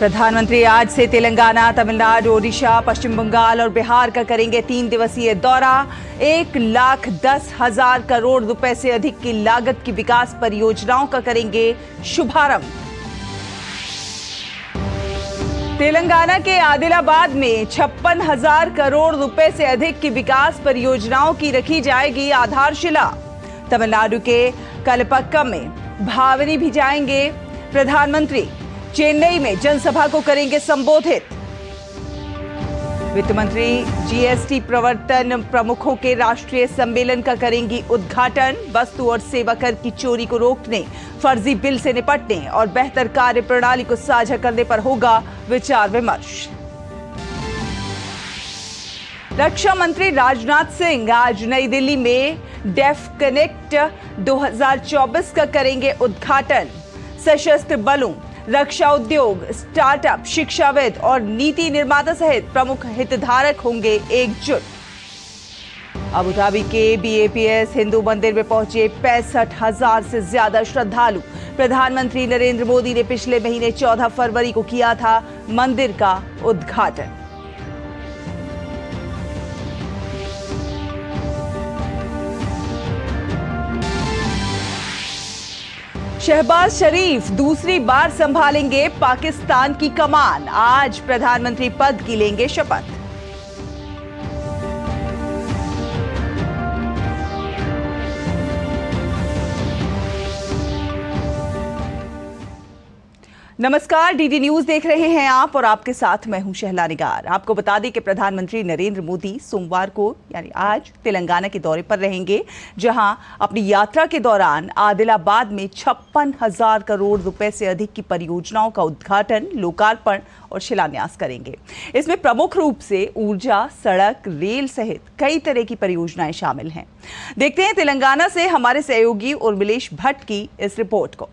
प्रधानमंत्री आज से तेलंगाना, तमिलनाडु, ओडिशा, पश्चिम बंगाल और बिहार का करेंगे 3 दिवसीय दौरा। 1,10,000 करोड़ रुपए से अधिक की लागत की विकास परियोजनाओं का करेंगे शुभारंभ। तेलंगाना के आदिलाबाद में 56,000 करोड़ रुपए से अधिक की विकास परियोजनाओं की रखी जाएगी आधारशिला। तमिलनाडु के कलपक्कम में भावनी भी जाएंगे प्रधानमंत्री। चेन्नई में जनसभा को करेंगे संबोधित। वित्त मंत्री जीएसटी प्रवर्तन प्रमुखों के राष्ट्रीय सम्मेलन का करेंगी उद्घाटन। वस्तु और सेवा कर की चोरी को रोकने, फर्जी बिल से निपटने और बेहतर कार्य प्रणाली को साझा करने पर होगा विचार विमर्श। रक्षा मंत्री राजनाथ सिंह आज नई दिल्ली में डेफ कनेक्ट 2024 का करेंगे उद्घाटन। सशस्त्र बलों, रक्षा उद्योग, स्टार्टअप, शिक्षाविद और नीति निर्माता सहित प्रमुख हितधारक होंगे एकजुट। अबू धाबी के बीएपीएस हिंदू मंदिर में पहुंचे 65,000 से ज्यादा श्रद्धालु। प्रधानमंत्री नरेंद्र मोदी ने पिछले महीने 14 फरवरी को किया था मंदिर का उद्घाटन। शहबाज शरीफ दूसरी बार संभालेंगे पाकिस्तान की कमान। आज प्रधानमंत्री पद की लेंगे शपथ। नमस्कार, डीडी न्यूज देख रहे हैं आप और आपके साथ मैं हूं शहला निगार। आपको बता दें कि प्रधानमंत्री नरेंद्र मोदी सोमवार को यानी आज तेलंगाना के दौरे पर रहेंगे, जहां अपनी यात्रा के दौरान आदिलाबाद में 56,000 करोड़ रुपए से अधिक की परियोजनाओं का उद्घाटन, लोकार्पण और शिलान्यास करेंगे। इसमें प्रमुख रूप से ऊर्जा, सड़क, रेल सहित कई तरह की परियोजनाएं शामिल हैं। देखते हैं तेलंगाना से हमारे सहयोगी उर्मिलेश भट्ट की इस रिपोर्ट को।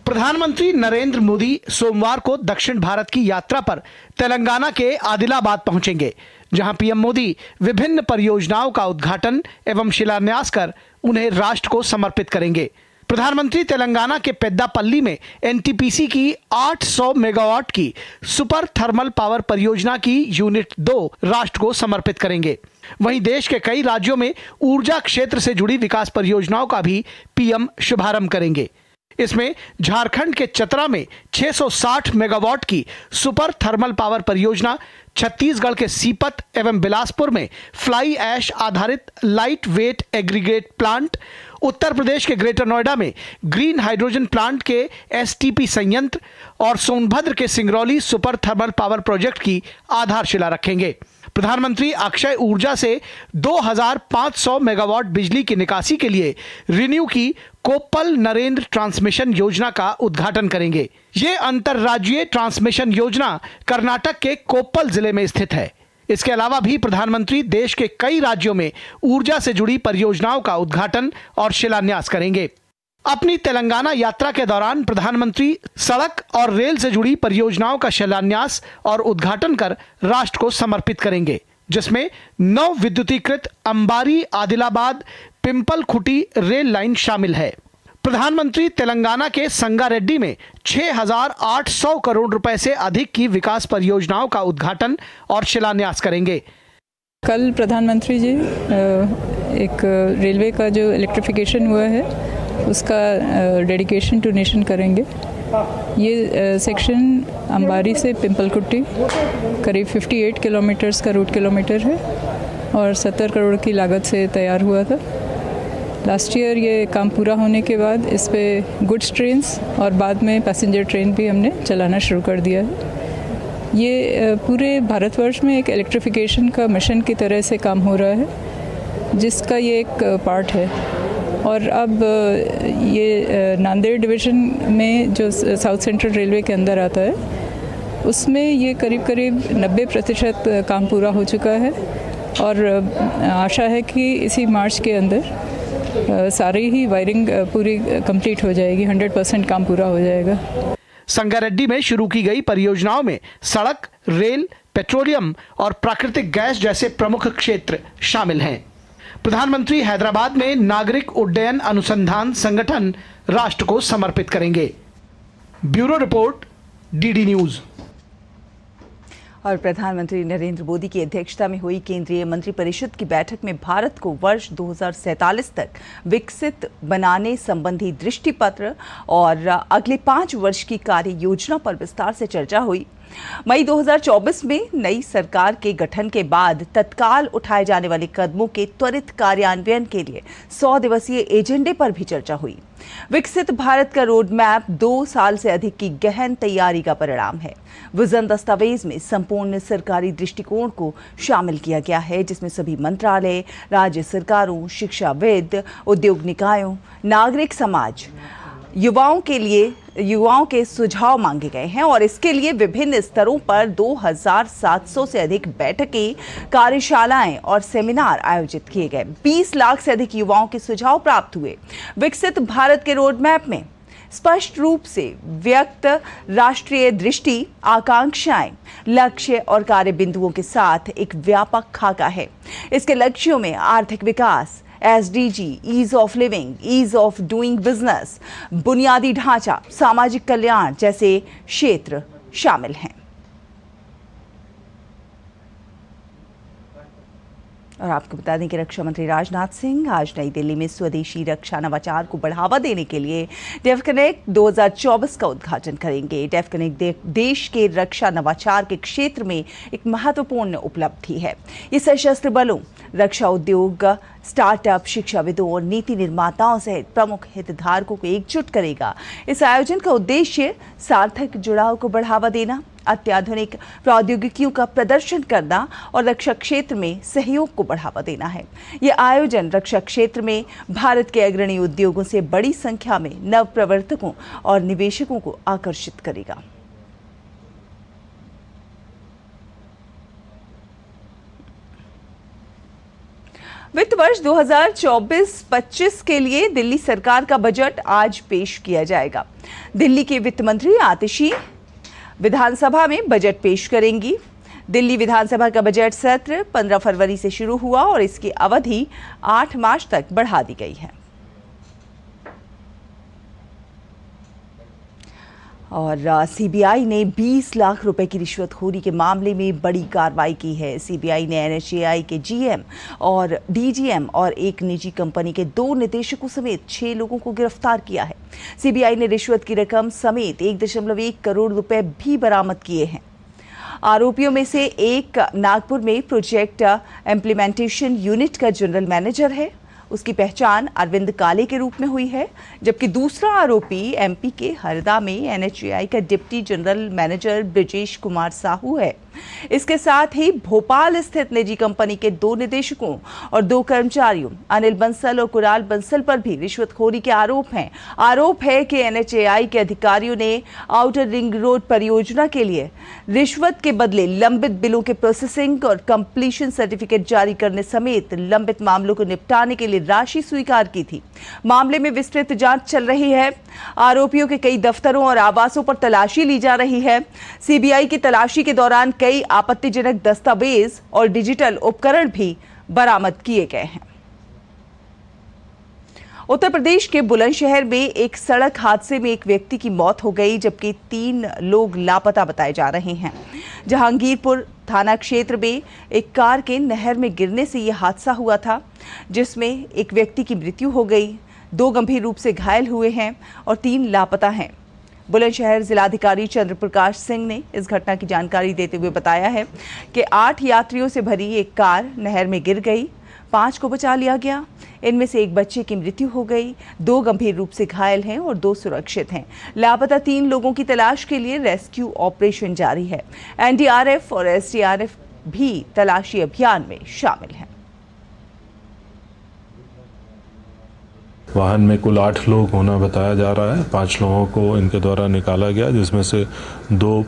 प्रधानमंत्री नरेंद्र मोदी सोमवार को दक्षिण भारत की यात्रा पर तेलंगाना के आदिलाबाद पहुंचेंगे, जहां पीएम मोदी विभिन्न परियोजनाओं का उद्घाटन एवं शिलान्यास कर उन्हें राष्ट्र को समर्पित करेंगे। प्रधानमंत्री तेलंगाना के पेद्दापल्ली में एनटीपीसी की 800 मेगावाट की सुपर थर्मल पावर परियोजना की यूनिट 2 राष्ट्र को समर्पित करेंगे। वहीं देश के कई राज्यों में ऊर्जा क्षेत्र से जुड़ी विकास परियोजनाओं का भी पीएम शुभारंभ करेंगे। इसमें झारखंड के चतरा में 660 मेगावाट की सुपर थर्मल पावर परियोजना, छत्तीसगढ़ के सीपत एवं बिलासपुर में फ्लाई ऐश आधारित light weight aggregate plant, Uttar Pradesh के ग्रेटर नोएडा में ग्रीन हाइड्रोजन प्लांट के एसटीपी संयंत्र और सोनभद्र के Singrauli super thermal power project की आधारशिला रखेंगे। प्रधानमंत्री अक्षय ऊर्जा से 2,500 मेगावाट बिजली की निकासी के लिए रिन्यू की कोप्पल नरेंद्र ट्रांसमिशन योजना का उद्घाटन करेंगे। ये अंतरराज्यीय ट्रांसमिशन योजना कर्नाटक के कोप्पल जिले में स्थित है। इसके अलावा भी प्रधानमंत्री देश के कई राज्यों में ऊर्जा से जुड़ी परियोजनाओं का उद्घाटन और शिलान्यास करेंगे। अपनी तेलंगाना यात्रा के दौरान प्रधानमंत्री सड़क और रेल से जुड़ी परियोजनाओं का शिलान्यास और उद्घाटन कर राष्ट्र को समर्पित करेंगे, जिसमें नव विद्युतीकृत अंबारी आदिलाबाद पिंपल खुटी रेल लाइन शामिल है। प्रधानमंत्री तेलंगाना के संगारेड्डी में 6,800 करोड़ रुपए से अधिक की विकास परियोजनाओं का उद्घाटन और शिलान्यास करेंगे। कल प्रधानमंत्री जी एक रेलवे का जो इलेक्ट्रिफिकेशन हुआ है उसका डेडिकेशन टू नेशन करेंगे। ये सेक्शन अंबारी से पिंपलकुट्टी करीब 58 किलोमीटर्स का रूट किलोमीटर है और 70 करोड़ की लागत से तैयार हुआ था। लास्ट ईयर ये काम पूरा होने के बाद इस पे गुड्स ट्रेन्स और बाद में पैसेंजर ट्रेन भी हमने चलाना शुरू कर दिया है। ये पूरे भारतवर्ष में एक इलेक्ट्रिफिकेशन का मिशन की तरह से काम हो रहा है, जिसका ये एक पार्ट है। और अब ये नांदेड़ डिवीज़न में जो साउथ सेंट्रल रेलवे के अंदर आता है, उसमें ये करीब 90% काम पूरा हो चुका है और आशा है कि इसी मार्च के अंदर सारी ही वायरिंग पूरी कंप्लीट हो जाएगी, 100% काम पूरा हो जाएगा। संगारेड्डी में शुरू की गई परियोजनाओं में सड़क, रेल, पेट्रोलियम और प्राकृतिक गैस जैसे प्रमुख क्षेत्र शामिल हैं। प्रधानमंत्री हैदराबाद में नागरिक उड्डयन अनुसंधान संगठन राष्ट्र को समर्पित करेंगे। Bureau report, DD news. और प्रधानमंत्री नरेंद्र मोदी की अध्यक्षता में हुई केंद्रीय मंत्रिपरिषद की बैठक में भारत को वर्ष 2047 तक विकसित बनाने संबंधी दृष्टिपत्र और अगले 5 वर्ष की कार्य योजना पर विस्तार से चर्चा हुई। मई 2024 में नई सरकार के गठन के बाद तत्काल उठाए जाने वाले कदमों के त्वरित कार्यान्वयन के लिए 100 दिवसीय एजेंडे पर भी चर्चा हुई। विकसित भारत का रोड मैप 2 साल से अधिक की गहन तैयारी का परिणाम है। विजन दस्तावेज में संपूर्ण सरकारी दृष्टिकोण को शामिल किया गया है, जिसमें सभी मंत्रालय, राज्य सरकारों, शिक्षाविद, उद्योग निकायों, नागरिक समाज, युवाओं के सुझाव मांगे गए हैं और इसके लिए विभिन्न स्तरों पर 2700 से अधिक बैठकें, कार्यशालाएं और सेमिनार आयोजित किए गए। 20 लाख से अधिक युवाओं के सुझाव प्राप्त हुए। विकसित भारत के रोड मैप में स्पष्ट रूप से व्यक्त राष्ट्रीय दृष्टि, आकांक्षाएं, लक्ष्य और कार्य बिंदुओं के साथ एक व्यापक खाका है। इसके लक्ष्यों में आर्थिक विकास, SDG, ease of living, ease of doing business, बुनियादी ढांचा, सामाजिक कल्याण जैसे क्षेत्र शामिल हैं। और आपको बता दें कि रक्षा मंत्री राजनाथ सिंह आज नई दिल्ली में स्वदेशी रक्षा नवाचार को बढ़ावा देने के लिए डेफकनेक्ट 2024 का उद्घाटन करेंगे। डेफकनेक्ट देश के रक्षा नवाचार के क्षेत्र में एक महत्वपूर्ण उपलब्धि है। ये सशस्त्र बलों, रक्षा उद्योग, स्टार्टअप, शिक्षाविदों और नीति निर्माताओं सहित प्रमुख हितधारकों को एकजुट करेगा। इस आयोजन का उद्देश्य सार्थक जुड़ाव को बढ़ावा देना, अत्याधुनिक प्रौद्योगिकियों का प्रदर्शन करना और रक्षा क्षेत्र में सहयोग को बढ़ावा देना है। यह आयोजन रक्षा क्षेत्र में भारत के अग्रणी उद्योगों से बड़ी संख्या में नव प्रवर्तकों और निवेशकों को आकर्षित करेगा। वित्त वर्ष 2024-25 के लिए दिल्ली सरकार का बजट आज पेश किया जाएगा। दिल्ली के वित्त मंत्री आतिशी विधानसभा में बजट पेश करेंगी। दिल्ली विधानसभा का बजट सत्र 15 फरवरी से शुरू हुआ और इसकी अवधि 8 मार्च तक बढ़ा दी गई है। और सीबीआई ने 20 लाख रुपए की रिश्वतखोरी के मामले में बड़ी कार्रवाई की है। सीबीआई ने NHAI के GM और DGM और एक निजी कंपनी के 2 निदेशकों समेत 6 लोगों को गिरफ्तार किया है। सीबीआई ने रिश्वत की रकम समेत 1.1 करोड़ रुपए भी बरामद किए हैं। आरोपियों में से एक नागपुर में प्रोजेक्ट इम्प्लीमेंटेशन यूनिट का जनरल मैनेजर है। उसकी पहचान अरविंद काले के रूप में हुई है, जबकि दूसरा आरोपी MP के हरदा में NHAI का deputy general manager Brijesh Kumar Sahu है। इसके साथ ही भोपाल स्थित निजी कंपनी के 2 निदेशकों और 2 कर्मचारियों अनिल बंसल और कुणाल बंसल पर भी रिश्वतखोरी के आरोप हैं। आरोप है कि NHAI के अधिकारियों ने आउटर रिंग रोड परियोजना के लिए रिश्वत के बदले लंबित बिलों के प्रोसेसिंग और कंप्लीशन सर्टिफिकेट जारी करने समेत लंबित मामलों को निपटाने के लिए राशि स्वीकार की थी। मामले में विस्तृत जांच चल रही है। आरोपियों के कई दफ्तरों और आवासों पर तलाशी ली जा रही है। सीबीआई की तलाशी के दौरान कई आपत्तिजनक दस्तावेज और डिजिटल उपकरण भी बरामद किए गए हैं। उत्तर प्रदेश के बुलंदशहर में एक सड़क हादसे में एक व्यक्ति की मौत हो गई, जबकि 3 लोग लापता बताए जा रहे हैं। जहांगीरपुर थाना क्षेत्र में एक कार के नहर में गिरने से यह हादसा हुआ था, जिसमें एक व्यक्ति की मृत्यु हो गई, 2 गंभीर रूप से घायल हुए हैं और 3 लापता हैं। बुलंदशहर जिलाधिकारी चंद्र प्रकाश सिंह ने इस घटना की जानकारी देते हुए बताया है कि 8 यात्रियों से भरी एक कार नहर में गिर गई, 5 को बचा लिया गया। इनमें से एक बच्चे की मृत्यु हो गई, 2 गंभीर रूप से घायल हैं और 2 सुरक्षित हैं। लापता 3 लोगों की तलाश के लिए रेस्क्यू ऑपरेशन जारी है। NDRF और SDRF भी तलाशी अभियान में शामिल हैं। वाहन में कुल 8 लोग होना बताया जा रहा है। 5 लोगों को इनके द्वारा निकाला गया, जिसमें से 2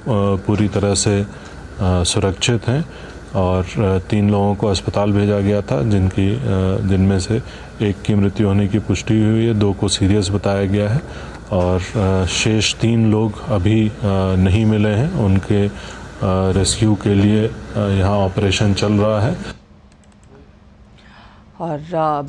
पूरी तरह से सुरक्षित हैं और 3 लोगों को अस्पताल भेजा गया था, जिनमें से एक की मृत्यु होने की पुष्टि हुई है, 2 को सीरियस बताया गया है और शेष 3 लोग अभी नहीं मिले हैं। उनके रेस्क्यू के लिए यहाँ ऑपरेशन चल रहा है। और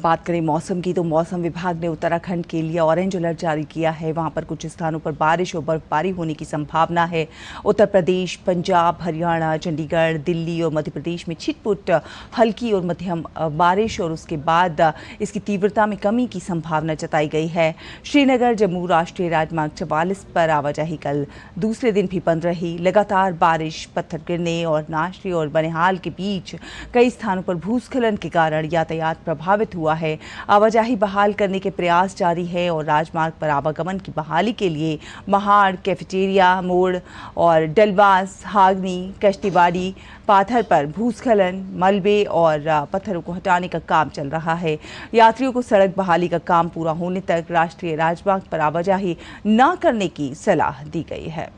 बात करें मौसम की, तो मौसम विभाग ने उत्तराखंड के लिए ऑरेंज अलर्ट जारी किया है। वहां पर कुछ स्थानों पर बारिश और बर्फबारी होने की संभावना है। उत्तर प्रदेश, पंजाब, हरियाणा, चंडीगढ़, दिल्ली और मध्य प्रदेश में छिटपुट हल्की और मध्यम बारिश और उसके बाद इसकी तीव्रता में कमी की संभावना जताई गई है। श्रीनगर जम्मू राष्ट्रीय राजमार्ग 44 पर आवाजाही कल दूसरे दिन भी बंद रही। लगातार बारिश, पत्थर गिरने और नाशरी और बनिहाल के बीच कई स्थानों पर भूस्खलन के कारण यातायात प्रभावित हुआ है। आवाजाही बहाल करने के प्रयास जारी है और राजमार्ग पर आवागमन की बहाली के लिए महाड़, कैफेटेरिया मोड़ और डलवास, हागनी, कश्तीबाड़ी, पाथर पर भूस्खलन, मलबे और पत्थरों को हटाने का काम चल रहा है। यात्रियों को सड़क बहाली का काम पूरा होने तक राष्ट्रीय राजमार्ग पर आवाजाही न करने की सलाह दी गई है।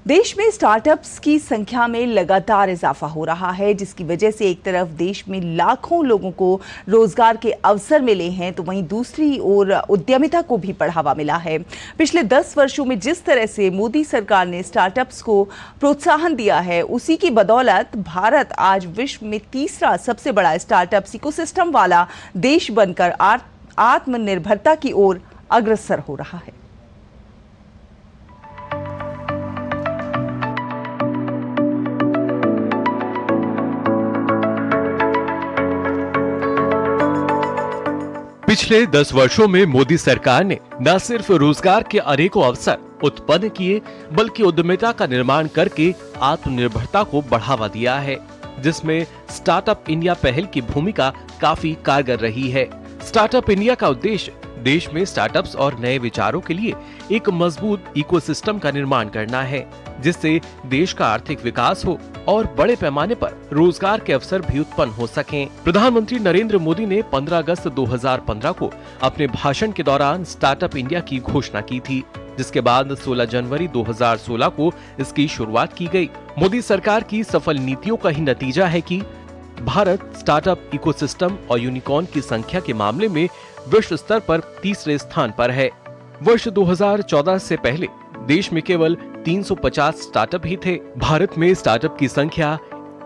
देश में स्टार्टअप्स की संख्या में लगातार इजाफा हो रहा है, जिसकी वजह से एक तरफ देश में लाखों लोगों को रोजगार के अवसर मिले हैं, तो वहीं दूसरी ओर उद्यमिता को भी बढ़ावा मिला है। पिछले 10 वर्षों में जिस तरह से मोदी सरकार ने स्टार्टअप्स को प्रोत्साहन दिया है, उसी की बदौलत भारत आज विश्व में तीसरा सबसे बड़ा स्टार्टअप इकोसिस्टम वाला देश बनकर आत्मनिर्भरता की ओर अग्रसर हो रहा है। पिछले 10 वर्षों में मोदी सरकार ने न सिर्फ रोजगार के अनेकों अवसर उत्पन्न किए, बल्कि उद्यमिता का निर्माण करके आत्मनिर्भरता को बढ़ावा दिया है, जिसमें स्टार्टअप इंडिया पहल की भूमिका काफी कारगर रही है। स्टार्टअप इंडिया का उद्देश्य देश में स्टार्टअप्स और नए विचारों के लिए एक मजबूत इकोसिस्टम का निर्माण करना है, जिससे देश का आर्थिक विकास हो और बड़े पैमाने पर रोजगार के अवसर भी उत्पन्न हो सकें। प्रधानमंत्री नरेंद्र मोदी ने 15 अगस्त 2015 को अपने भाषण के दौरान स्टार्टअप इंडिया की घोषणा की थी, जिसके बाद 16 जनवरी 2016 को इसकी शुरुआत की गई। मोदी सरकार की सफल नीतियों का ही नतीजा है कि भारत स्टार्टअप इकोसिस्टम और यूनिकॉर्न की संख्या के मामले में विश्व स्तर पर तीसरे स्थान पर है। वर्ष 2014 से पहले देश में केवल 350 स्टार्टअप ही थे। भारत में स्टार्टअप की संख्या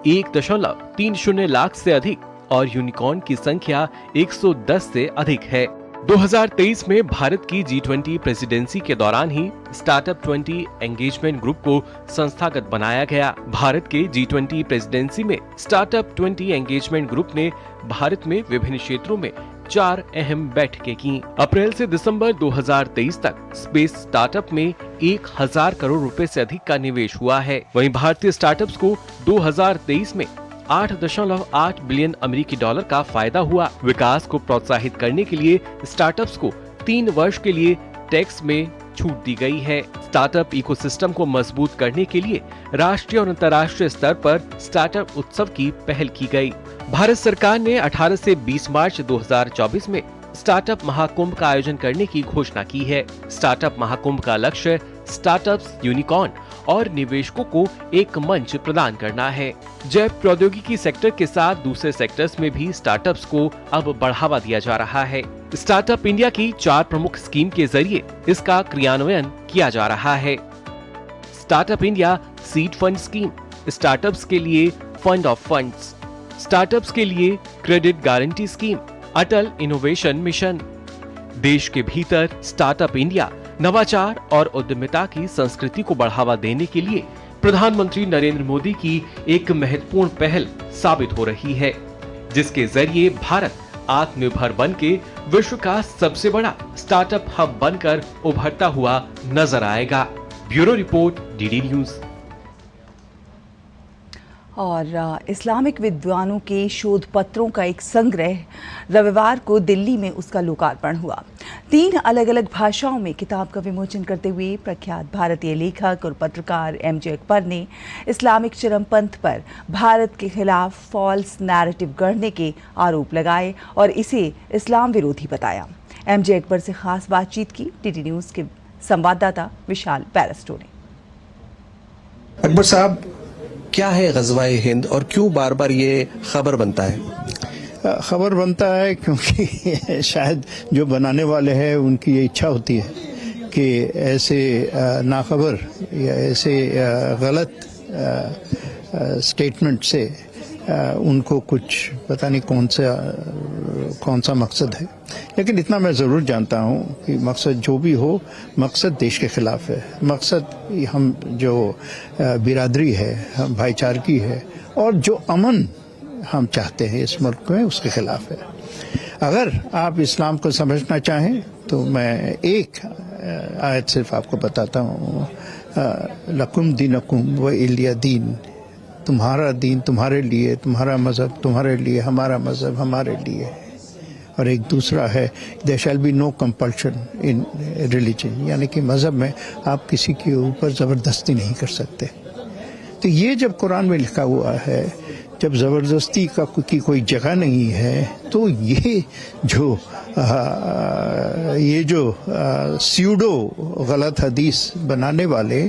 1.30 लाख से अधिक और यूनिकॉर्न की संख्या 110 से अधिक है। 2023 में भारत की G20 प्रेसिडेंसी के दौरान ही स्टार्टअप 20 एंगेजमेंट ग्रुप को संस्थागत बनाया गया। भारत के G20 प्रेसिडेंसी में स्टार्टअप 20 एंगेजमेंट ग्रुप ने भारत में विभिन्न क्षेत्रों में 4 अहम बैठकें की। अप्रैल से दिसंबर 2023 तक स्पेस स्टार्टअप में 1000 करोड़ रुपए से अधिक का निवेश हुआ है। वहीं भारतीय स्टार्टअप्स को 2023 में 8.8 बिलियन अमेरिकी डॉलर का फायदा हुआ। विकास को प्रोत्साहित करने के लिए स्टार्टअप्स को 3 वर्ष के लिए टैक्स में छूट दी गई है। स्टार्टअप इकोसिस्टम को मजबूत करने के लिए राष्ट्रीय और अंतर्राष्ट्रीय स्तर पर स्टार्टअप उत्सव की पहल की गई। भारत सरकार ने 18 से 20 मार्च 2024 में स्टार्टअप महाकुंभ का आयोजन करने की घोषणा की है। स्टार्टअप महाकुंभ का लक्ष्य स्टार्टअप्स, यूनिकॉर्न और निवेशकों को एक मंच प्रदान करना है। जैव प्रौद्योगिकी सेक्टर के साथ दूसरे सेक्टर्स में भी स्टार्टअप्स को अब बढ़ावा दिया जा रहा है। स्टार्टअप इंडिया की 4 प्रमुख स्कीम के जरिए इसका क्रियान्वयन किया जा रहा है। Startup India seed fund scheme, startups के लिए फंड ऑफ फंड्स, स्टार्टअप्स के लिए क्रेडिट गारंटी स्कीम, अटल इनोवेशन मिशन। देश के भीतर स्टार्टअप इंडिया नवाचार और उद्यमिता की संस्कृति को बढ़ावा देने के लिए प्रधानमंत्री नरेंद्र मोदी की एक महत्वपूर्ण पहल साबित हो रही है, जिसके जरिए भारत आत्मनिर्भर बनके विश्व का सबसे बड़ा स्टार्टअप हब बनकर उभरता हुआ नजर आएगा। Bureau report, DD news. और इस्लामिक विद्वानों के शोध पत्रों का एक संग्रह रविवार को दिल्ली में उसका लोकार्पण हुआ। 3 अलग अलग भाषाओं में किताब का विमोचन करते हुए प्रख्यात भारतीय लेखक और पत्रकार MJ अकबर ने इस्लामिक चरमपंथ पर भारत के खिलाफ फॉल्स नैरेटिव गढ़ने के आरोप लगाए और इसे इस्लाम विरोधी बताया। MJ अकबर से खास बातचीत की डीडी न्यूज के संवाददाता विशाल बैरस्टो ने। अकबर साहब, क्या है ग़ज़वा-ए हिंद और क्यों बार बार ये खबर बनता है? खबर बनता है क्योंकि शायद जो बनाने वाले हैं उनकी ये इच्छा होती है कि ऐसे नाखबर या ऐसे गलत स्टेटमेंट से उनको कुछ पता नहीं कौन सा मकसद है, लेकिन इतना मैं ज़रूर जानता हूँ कि मकसद जो भी हो, मकसद देश के खिलाफ है। मकसद हम जो बिरादरी है, हम भाईचारगी है और जो अमन हम चाहते हैं इस मुल्क में, उसके खिलाफ है। अगर आप इस्लाम को समझना चाहें तो मैं एक आयत सिर्फ आपको बताता हूँ, लकुम दीनकुम व इलिया दीन, तुम्हारा दीन तुम्हारे लिए, तुम्हारा मज़हब तुम्हारे लिए, हमारा मज़हब हमारे लिए। और एक दूसरा है there shall be no compulsion in religion, यानी कि मज़हब में आप किसी के ऊपर ज़बरदस्ती नहीं कर सकते। तो ये जब कुरान में लिखा हुआ है, जब ज़बरदस्ती की कोई जगह नहीं है, तो ये जो स्यूडो गलत हदीस बनाने वाले,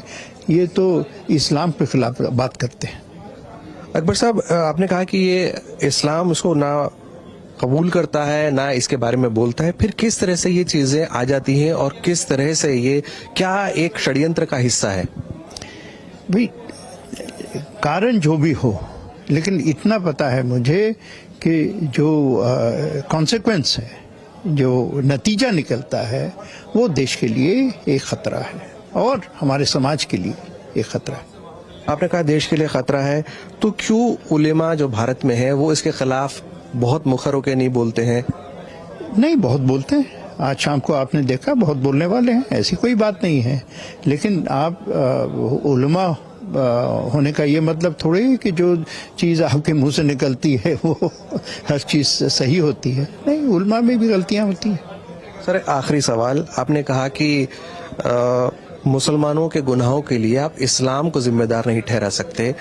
ये तो इस्लाम के खिलाफ बात करते हैं। अकबर साहब, आपने कहा कि ये इस्लाम उसको ना कबूल करता है ना इसके बारे में बोलता है, फिर किस तरह से ये चीजें आ जाती हैं और किस तरह से ये क्या एक षड्यंत्र का हिस्सा है? भाई कारण जो भी हो, लेकिन इतना पता है मुझे कि जो कॉन्सिक्वेंस है, जो नतीजा निकलता है, वो देश के लिए एक खतरा है और हमारे समाज के लिए एक खतरा है। आपने कहा देश के लिए खतरा है, तो क्यों उलेमा जो भारत में है वो इसके खिलाफ बहुत मुखर होकर नहीं बोलते हैं? नहीं, बहुत बोलते हैं। आज शाम को आपने देखा, बहुत बोलने वाले हैं, ऐसी कोई बात नहीं है। लेकिन आप उलेमा होने का ये मतलब थोड़ी है कि जो चीज़ आपके मुंह से निकलती है वो हर चीज़ सही होती है। नहीं, उलेमा में भी गलतियां होती हैं। सर, आखिरी सवाल, आपने कहा कि मुसलमानों के गुनाहों के लिए आप इस्लाम को जिम्मेदार नहीं ठहरा सकते,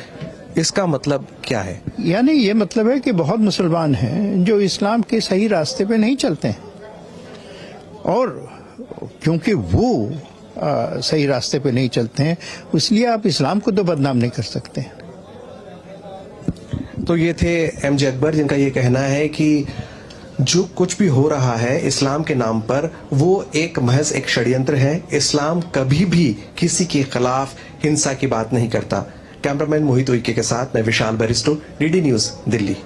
इसका मतलब क्या है? यानी ये मतलब है कि बहुत मुसलमान हैं जो इस्लाम के सही रास्ते पे नहीं चलते हैं, और क्योंकि वो सही रास्ते पे नहीं चलते हैं, इसलिए आप इस्लाम को तो बदनाम नहीं कर सकते। तो ये थे एमजे अकबर, जिनका ये कहना है कि जो कुछ भी हो रहा है इस्लाम के नाम पर, वो एक महज एक षड्यंत्र है। इस्लाम कभी भी किसी के खिलाफ हिंसा की बात नहीं करता। कैमरामैन मोहित उइके के साथ मैं विशाल बरिस्टो, डीडी न्यूज, दिल्ली।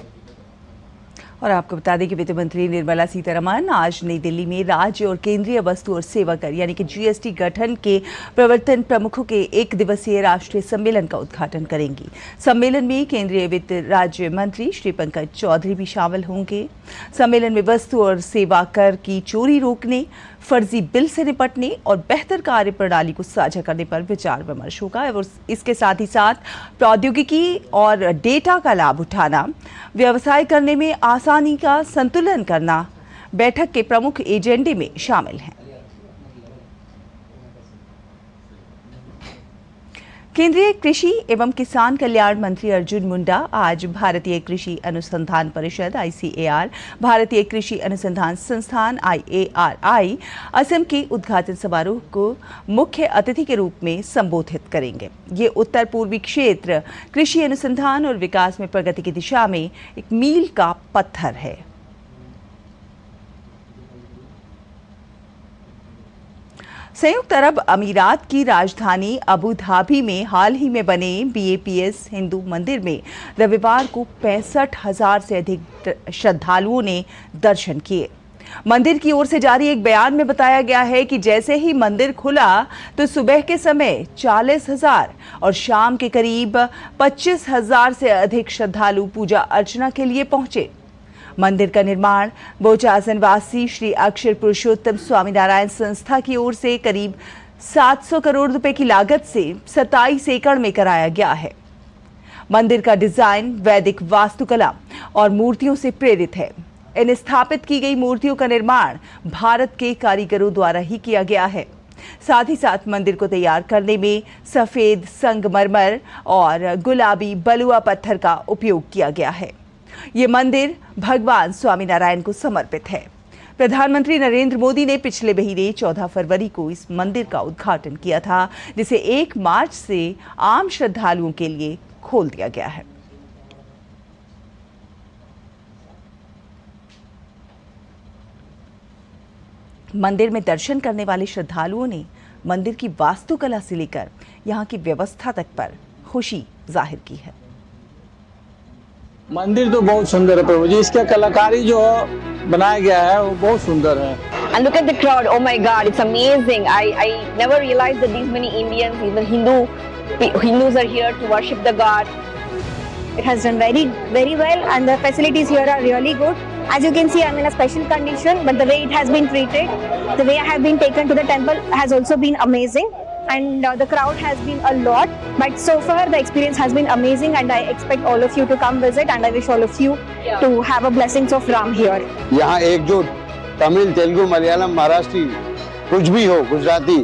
और आपको बता दें कि वित्त मंत्री निर्मला सीतारमण आज नई दिल्ली में राज्य और केंद्रीय वस्तु और सेवा कर यानी कि जीएसटी गठन के प्रवर्तन प्रमुखों के एक दिवसीय राष्ट्रीय सम्मेलन का उद्घाटन करेंगी। सम्मेलन में केंद्रीय वित्त राज्य मंत्री श्री पंकज चौधरी भी शामिल होंगे। सम्मेलन में वस्तु और सेवा कर की चोरी रोकने, फर्जी बिल से निपटने और बेहतर कार्य प्रणाली को साझा करने पर विचार विमर्श होगा। और इसके साथ ही साथ प्रौद्योगिकी और डेटा का लाभ उठाना, व्यवसाय करने में आसानी का संतुलन करना बैठक के प्रमुख एजेंडे में शामिल हैं। केंद्रीय कृषि एवं किसान कल्याण मंत्री अर्जुन मुंडा आज भारतीय कृषि अनुसंधान परिषद (ICAR), भारतीय कृषि अनुसंधान संस्थान (IARI) असम के उद्घाटन समारोह को मुख्य अतिथि के रूप में संबोधित करेंगे। ये उत्तर पूर्वी क्षेत्र कृषि अनुसंधान और विकास में प्रगति की दिशा में एक मील का पत्थर है। संयुक्त अरब अमीरात की राजधानी अबू धाबी में हाल ही में बने BAPS हिंदू मंदिर में रविवार को 65,000 से अधिक श्रद्धालुओं ने दर्शन किए। मंदिर की ओर से जारी एक बयान में बताया गया है कि जैसे ही मंदिर खुला तो सुबह के समय 40,000 और शाम के करीब 25,000 से अधिक श्रद्धालु पूजा अर्चना के लिए पहुंचे। मंदिर का निर्माण बोचासन वासी श्री अक्षर पुरुषोत्तम स्वामीनारायण संस्था की ओर से करीब 700 करोड़ रुपए की लागत से 27 एकड़ में कराया गया है। मंदिर का डिजाइन वैदिक वास्तुकला और मूर्तियों से प्रेरित है। इन स्थापित की गई मूर्तियों का निर्माण भारत के कारीगरों द्वारा ही किया गया है। साथ ही साथ मंदिर को तैयार करने में सफेद संगमरमर और गुलाबी बलुआ पत्थर का उपयोग किया गया है। ये मंदिर भगवान स्वामीनारायण को समर्पित है। प्रधानमंत्री नरेंद्र मोदी ने पिछले महीने 14 फरवरी को इस मंदिर का उद्घाटन किया था, जिसे 1 मार्च से आम श्रद्धालुओं के लिए खोल दिया गया है। मंदिर में दर्शन करने वाले श्रद्धालुओं ने मंदिर की वास्तुकला से लेकर यहां की व्यवस्था तक पर खुशी जाहिर की है। मंदिर तो बहुत सुंदर है प्रभु जी, इसका कलाकारी जो बनाया गया है वो बहुत सुंदर है। And look at the crowd. Oh my God, it's amazing. I never realized that these many Indians, even Hindus are here to worship the God. It has done very well, and the facilities here are really good. As you can see, I'm in a special condition, but the way it has been treated, the way I have been taken to the temple has also been amazing. And the crowd has been a lot, but so far the experience has been amazing, and I expect all of you to come visit, and I wish all of you to have a blessings of Ram here. यहाँ एकजुट तमिल, तेलुगु, मलयालम, महाराष्ट्री, कुछ भी हो, गुजराती,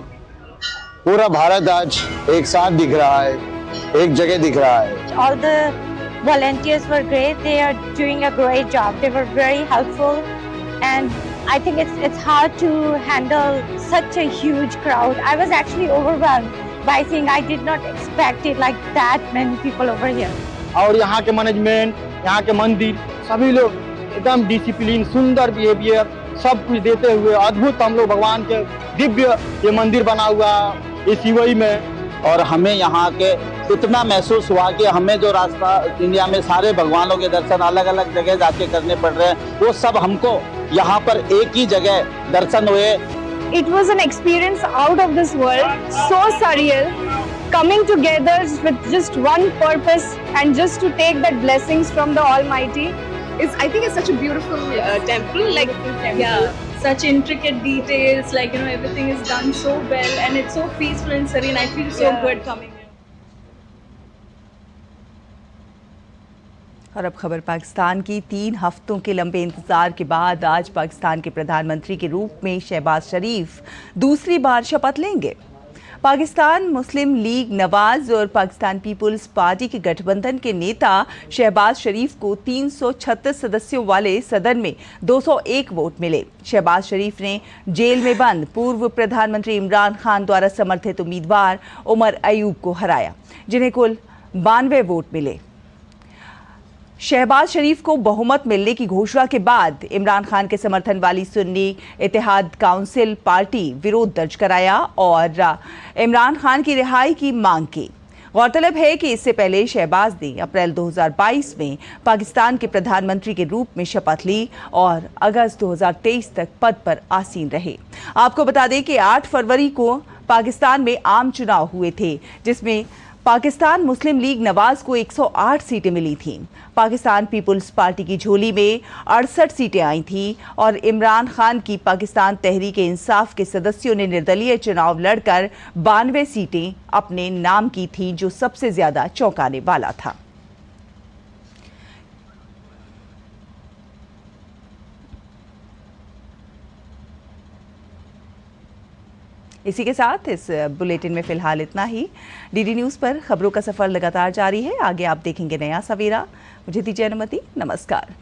पूरा भारत आज एक साथ दिख रहा है, एक जगह दिख रहा है। All the volunteers were great. They are doing a great job. They were very helpful, and I think it's hard to handle such a huge crowd. I was actually overwhelmed by seeing. I did not expect it like that many people over here. और यहाँ के management, यहाँ के मंदिर, सभी लोग एकदम discipline, सुंदर बिहेवियर, सब कुछ देते हुए अद्भुत हम लोग भगवान के दिव्य ये मंदिर बना हुआ इस युवई में। और हमें यहाँ के इतना महसूस हुआ कि हमें जो रास्ता इंडिया में सारे भगवानों के दर्शन अलग अलग जगह जाके करने पड़ रहे हैं, वो सब हमको यहाँ पर एक ही जगह दर्शन हुए। It was an experience out of this world, so surreal, coming together with just one purpose and just to take that blessings from the Almighty. I think it's such a beautiful temple, like yeah, such intricate details, like everything is done so well, and it's so peaceful and serene. I feel so good coming here. और अब खबर पाकिस्तान की। 3 हफ्तों के लंबे इंतजार के बाद आज पाकिस्तान के प्रधानमंत्री के रूप में शहबाज शरीफ दूसरी बार शपथ लेंगे। पाकिस्तान मुस्लिम लीग नवाज और पाकिस्तान पीपुल्स पार्टी के गठबंधन के नेता शहबाज शरीफ को 336 सदस्यों वाले सदन में 201 वोट मिले। शहबाज शरीफ ने जेल में बंद पूर्व प्रधानमंत्री इमरान खान द्वारा समर्थित उम्मीदवार उमर अयूब को हराया, जिन्हें कुल 92 वोट मिले। शहबाज शरीफ को बहुमत मिलने की घोषणा के बाद इमरान खान के समर्थन वाली सुन्नी इत्तेहाद काउंसिल पार्टी विरोध दर्ज कराया और इमरान खान की रिहाई की मांग की। गौरतलब है कि इससे पहले शहबाज ने अप्रैल 2022 में पाकिस्तान के प्रधानमंत्री के रूप में शपथ ली और अगस्त 2023 तक पद पर आसीन रहे। आपको बता दें कि 8 फरवरी को पाकिस्तान में आम चुनाव हुए थे, जिसमें पाकिस्तान मुस्लिम लीग नवाज को 108 सीटें मिली थीं। पाकिस्तान पीपुल्स पार्टी की झोली में 68 सीटें आई थीं और इमरान खान की पाकिस्तान तहरीक इंसाफ के सदस्यों ने निर्दलीय चुनाव लड़कर 92 सीटें अपने नाम की थीं, जो सबसे ज्यादा चौंकाने वाला था। इसी के साथ इस बुलेटिन में फिलहाल इतना ही। डीडी न्यूज़ पर खबरों का सफर लगातार जारी है। आगे आप देखेंगे नया सवेरा। मुझे दीजिए अनुमति। नमस्कार।